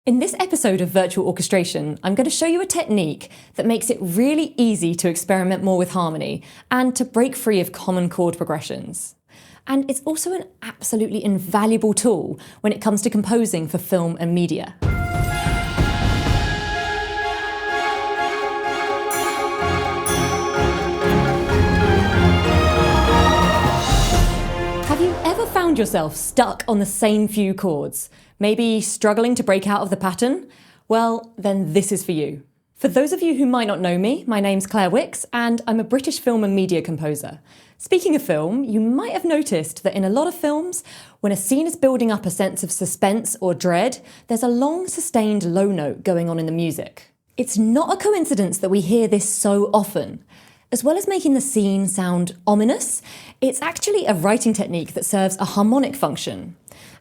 In this episode of Virtual Orchestration, I'm going to show you a technique that makes it really easy to experiment more with harmony and to break free of common chord progressions. And it's also an absolutely invaluable tool when it comes to composing for film and media. Have you ever found yourself stuck on the same few chords? Maybe struggling to break out of the pattern? Well, then this is for you. For those of you who might not know me, my name's Claire Wickes and I'm a British film and media composer. Speaking of film, you might have noticed that in a lot of films, when a scene is building up a sense of suspense or dread, there's a long sustained low note going on in the music. It's not a coincidence that we hear this so often. As well as making the scene sound ominous, it's actually a writing technique that serves a harmonic function.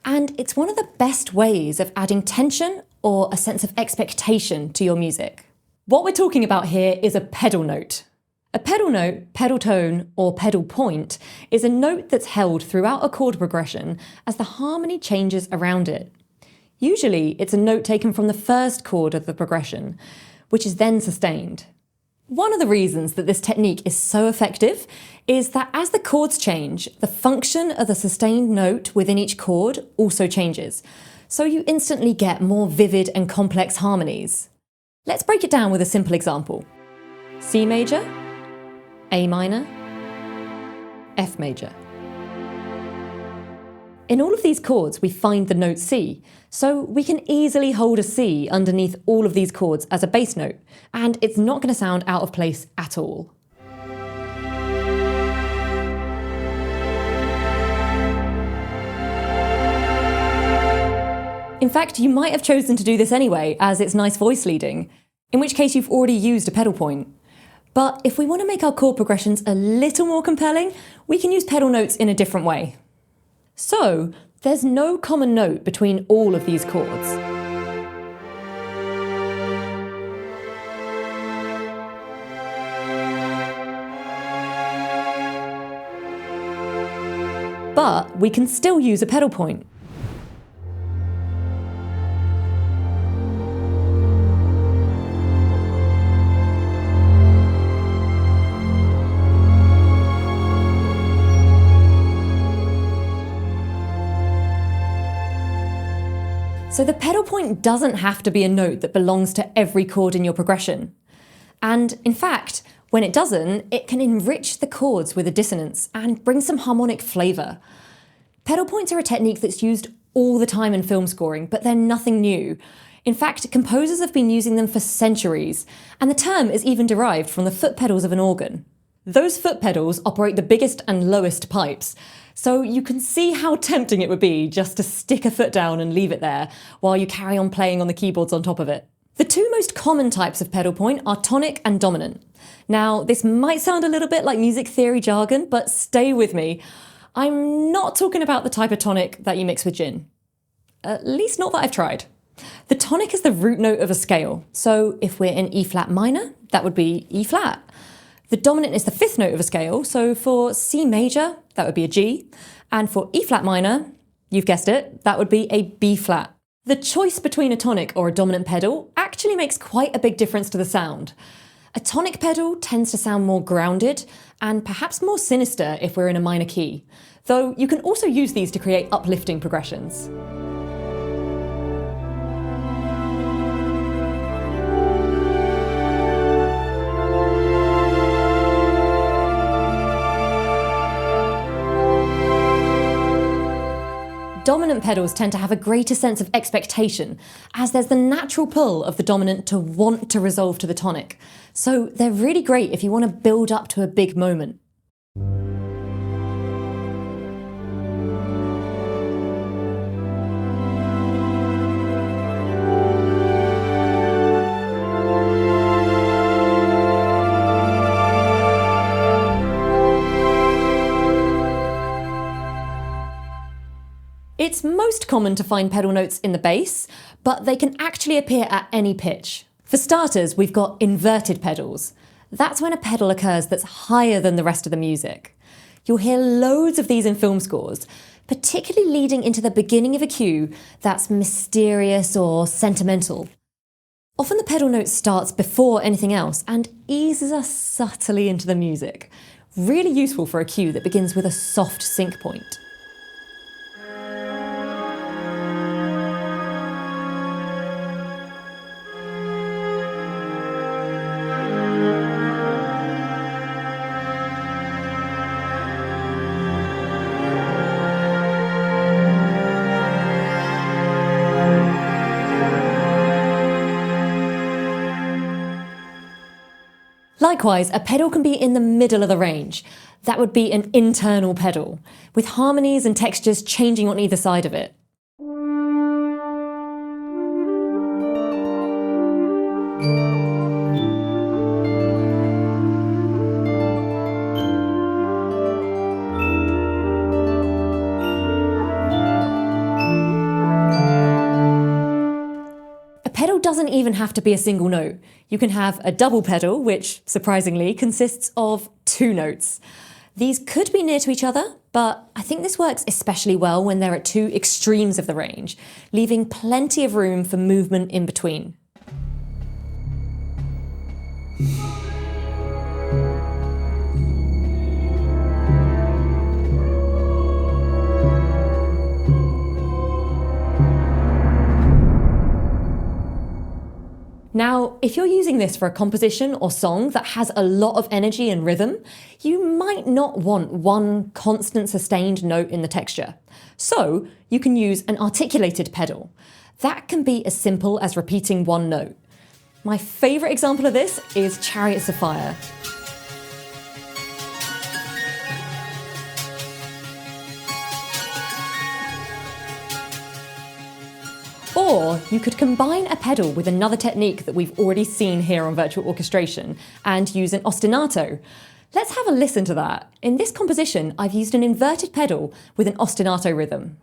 And it's one of the best ways of adding tension or a sense of expectation to your music. What we're talking about here is a pedal note. A pedal note, pedal tone, or pedal point is a note that's held throughout a chord progression as the harmony changes around it. Usually, it's a note taken from the first chord of the progression, which is then sustained. One of the reasons that this technique is so effective is that as the chords change, the function of the sustained note within each chord also changes, so you instantly get more vivid and complex harmonies. Let's break it down with a simple example. C major, A minor, F major. In all of these chords, we find the note C, so we can easily hold a C underneath all of these chords as a bass note, and it's not going to sound out of place at all. In fact, you might have chosen to do this anyway, as it's nice voice leading, in which case you've already used a pedal point. But if we want to make our chord progressions a little more compelling, we can use pedal notes in a different way. So, there's no common note between all of these chords. But we can still use a pedal point. So the pedal point doesn't have to be a note that belongs to every chord in your progression. And in fact, when it doesn't, it can enrich the chords with a dissonance and bring some harmonic flavour. Pedal points are a technique that's used all the time in film scoring, but they're nothing new. In fact, composers have been using them for centuries, and the term is even derived from the foot pedals of an organ. Those foot pedals operate the biggest and lowest pipes, so you can see how tempting it would be just to stick a foot down and leave it there while you carry on playing on the keyboards on top of it. The two most common types of pedal point are tonic and dominant. Now, this might sound a little bit like music theory jargon, but stay with me. I'm not talking about the type of tonic that you mix with gin. At least not that I've tried. The tonic is the root note of a scale, so if we're in E flat minor, that would be E flat. The dominant is the fifth note of a scale, so for C major, that would be a G, and for E flat minor, you've guessed it, that would be a B flat. The choice between a tonic or a dominant pedal actually makes quite a big difference to the sound. A tonic pedal tends to sound more grounded and perhaps more sinister if we're in a minor key, though you can also use these to create uplifting progressions. Dominant pedals tend to have a greater sense of expectation, as there's the natural pull of the dominant to want to resolve to the tonic. So they're really great if you want to build up to a big moment. It's most common to find pedal notes in the bass, but they can actually appear at any pitch. For starters, we've got inverted pedals. That's when a pedal occurs that's higher than the rest of the music. You'll hear loads of these in film scores. particularly leading into the beginning of a cue that's mysterious or sentimental. Often the pedal note starts before anything else and eases us subtly into the music. Really useful for a cue that begins with a soft sync point. Likewise, a pedal can be in the middle of the range. That would be an internal pedal, with harmonies and textures changing on either side of it. Doesn't even have to be a single note. You can have a double pedal, which surprisingly consists of 2 notes. These could be near to each other, but I think this works especially well when they're at 2 extremes of the range, leaving plenty of room for movement in between. Now, if you're using this for a composition or song that has a lot of energy and rhythm, you might not want one constant sustained note in the texture. So you can use an articulated pedal. That can be as simple as repeating one note. My favourite example of this is Chariots of Fire. Or you could combine a pedal with another technique that we've already seen here on Virtual Orchestration and use an ostinato. Let's have a listen to that. In this composition, I've used an inverted pedal with an ostinato rhythm.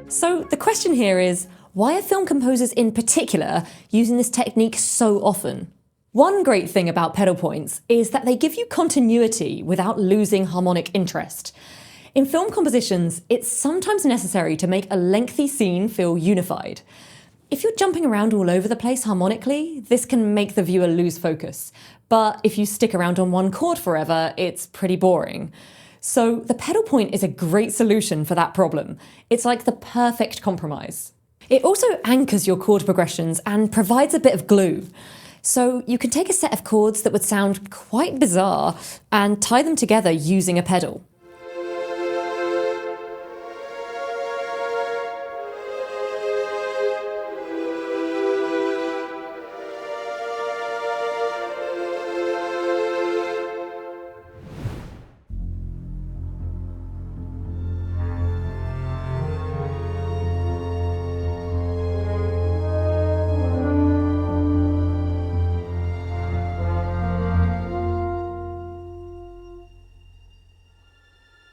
So the question here is, why are film composers in particular using this technique so often? One great thing about pedal points is that they give you continuity without losing harmonic interest. In film compositions, it's sometimes necessary to make a lengthy scene feel unified. If you're jumping around all over the place harmonically, this can make the viewer lose focus. But if you stick around on one chord forever, it's pretty boring. So the pedal point is a great solution for that problem. It's like the perfect compromise. It also anchors your chord progressions and provides a bit of glue. So you can take a set of chords that would sound quite bizarre and tie them together using a pedal.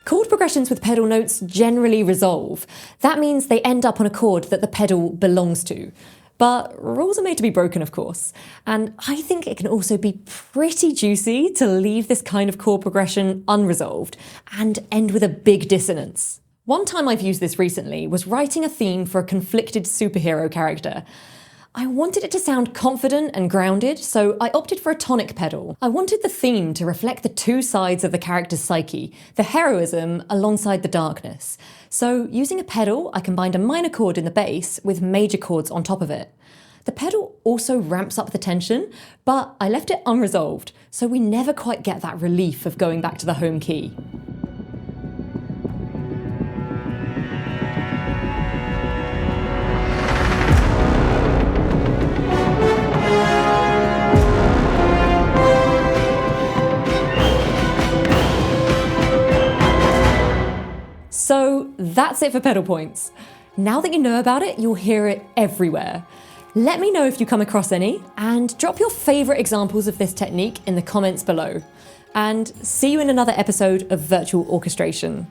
Chord progressions with pedal notes generally resolve. That means they end up on a chord that the pedal belongs to. But rules are made to be broken, of course. And I think it can also be pretty juicy to leave this kind of chord progression unresolved and end with a big dissonance. One time I've used this recently was writing a theme for a conflicted superhero character. I wanted it to sound confident and grounded, so I opted for a tonic pedal. I wanted the theme to reflect the 2 sides of the character's psyche, the heroism alongside the darkness. So using a pedal, I combined a minor chord in the bass with major chords on top of it. The pedal also ramps up the tension, but I left it unresolved, so we never quite get that relief of going back to the home key. So that's it for pedal points. Now that you know about it, you'll hear it everywhere. Let me know if you come across any, and drop your favourite examples of this technique in the comments below. and see you in another episode of Virtual Orchestration.